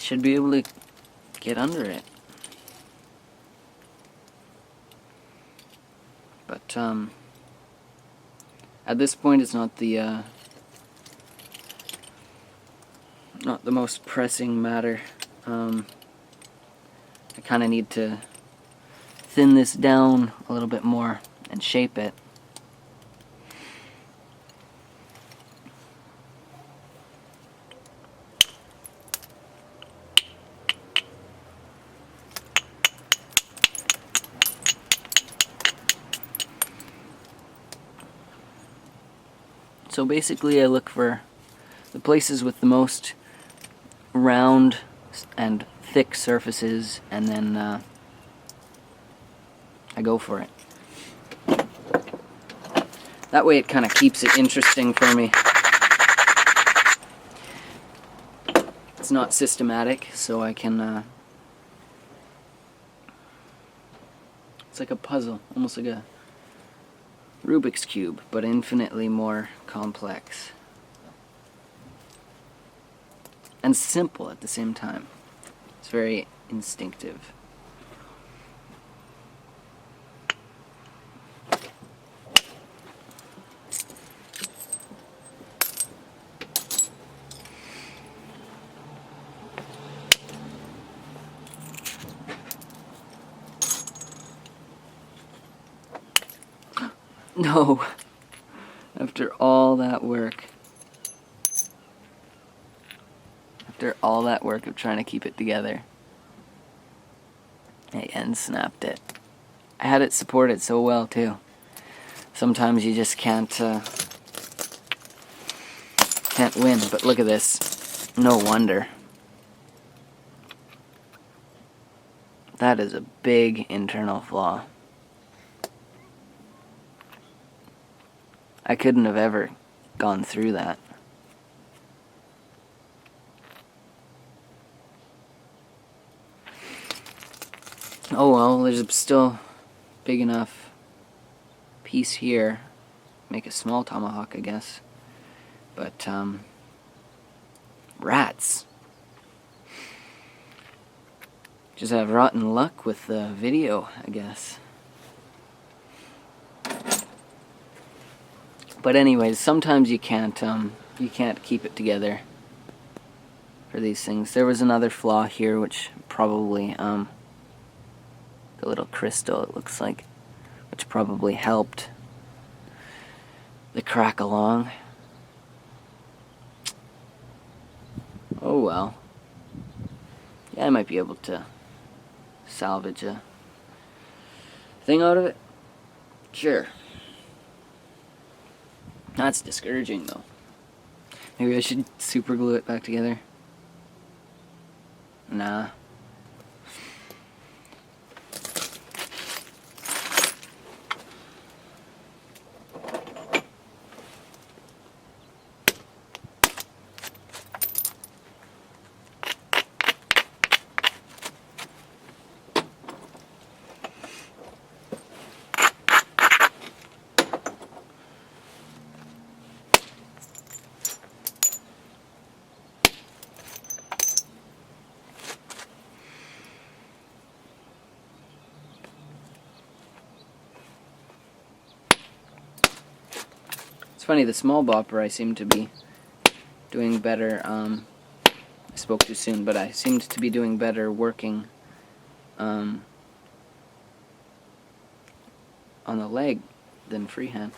should be able to get under it. But at this point, it's not the most pressing matter. I kind of need to thin this down a little bit more and shape it. So basically I look for the places with the most round and thick surfaces, and then I go for it. That way it kind of keeps it interesting for me. It's not systematic, so I can it's like a puzzle, almost like a Rubik's Cube, but infinitely more complex. And simple at the same time. It's very instinctive. No! After all that work. After all that work of trying to keep it together, I end snapped it. I had it supported so well too. Sometimes you just can't win, but look at this. No wonder. That is a big internal flaw. I couldn't have ever gone through that. Oh well, there's still big enough piece here. Make a small tomahawk, I guess. But, rats. Just have rotten luck with the video, I guess. But anyways, sometimes you can't keep it together for these things. There was another flaw here, which probably, the little crystal, it looks like, which probably helped the crack along. Oh well. Yeah, I might be able to salvage a thing out of it. Sure. That's discouraging, though. Maybe I should super glue it back together. Nah. It's funny, the small bopper I seem to be doing better, I spoke too soon, but I seemed to be doing better working on the leg than freehand.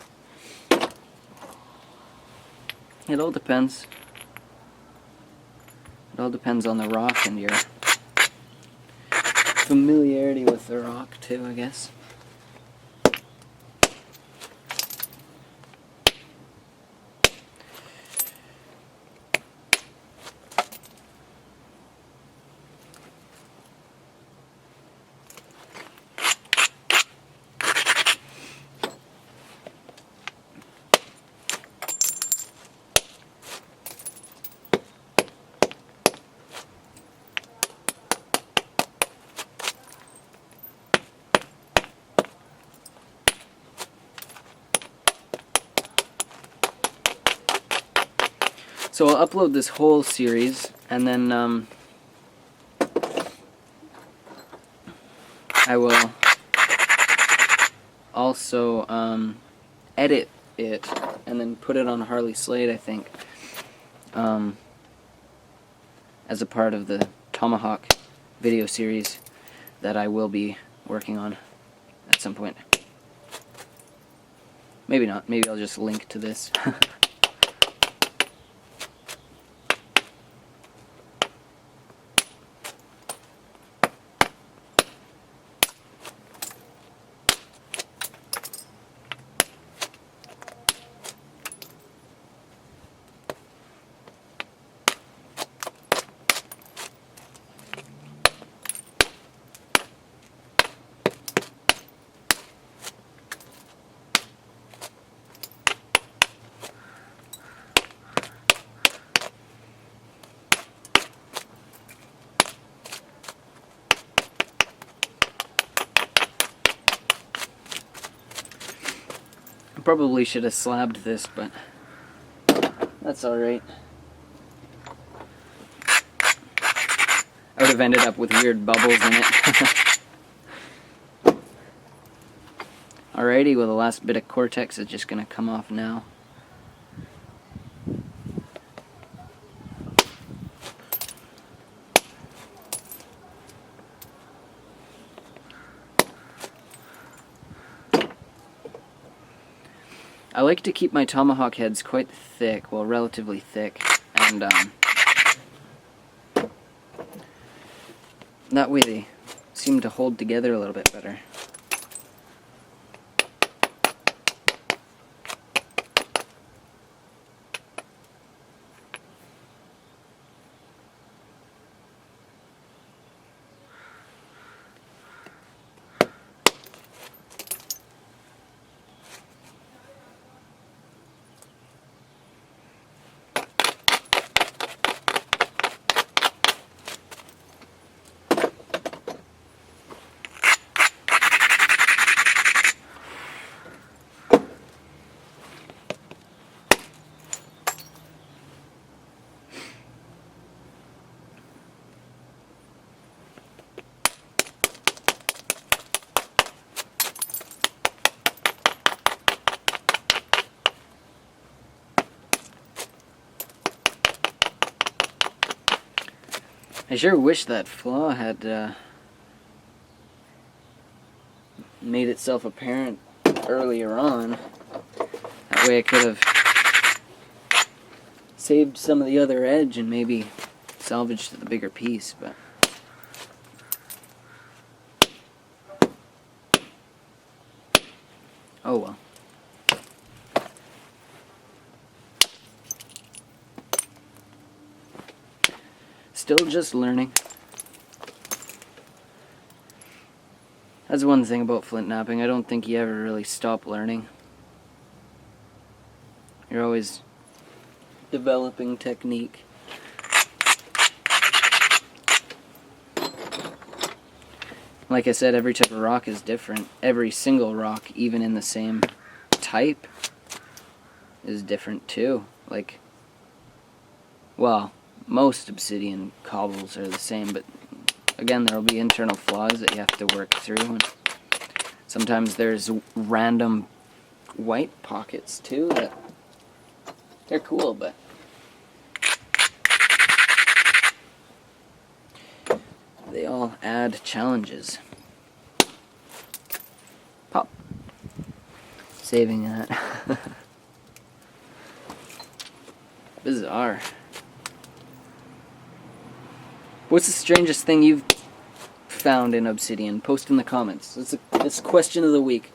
It all depends. It all depends on the rock and your familiarity with the rock too, I guess. So I'll upload this whole series, and then I will also edit it and then put it on Harley Slade, I think, as a part of the Tomahawk video series that I will be working on at some point. Maybe not. Maybe I'll just link to this. Probably should have slabbed this, but that's alright. I would have ended up with weird bubbles in it. Alrighty, well, the last bit of cortex is just going to come off now. I like to keep my tomahawk heads quite thick, well, relatively thick, and that way they seem to hold together a little bit better. I sure wish that flaw had made itself apparent earlier on. That way I could have saved some of the other edge and maybe salvaged the bigger piece, but oh well. Still just learning. That's one thing about flint knapping. I don't think you ever really stop learning. You're always developing technique. Like I said, every type of rock is different. Every single rock, even in the same type, is different too. Like, well, most obsidian cobbles are the same, but again, there will be internal flaws that you have to work through, and sometimes there's random white pockets too that they're cool, but they all add challenges. Pop. Saving that. Bizarre. What's the strangest thing you've found in obsidian? Post in the comments. It's question of the week.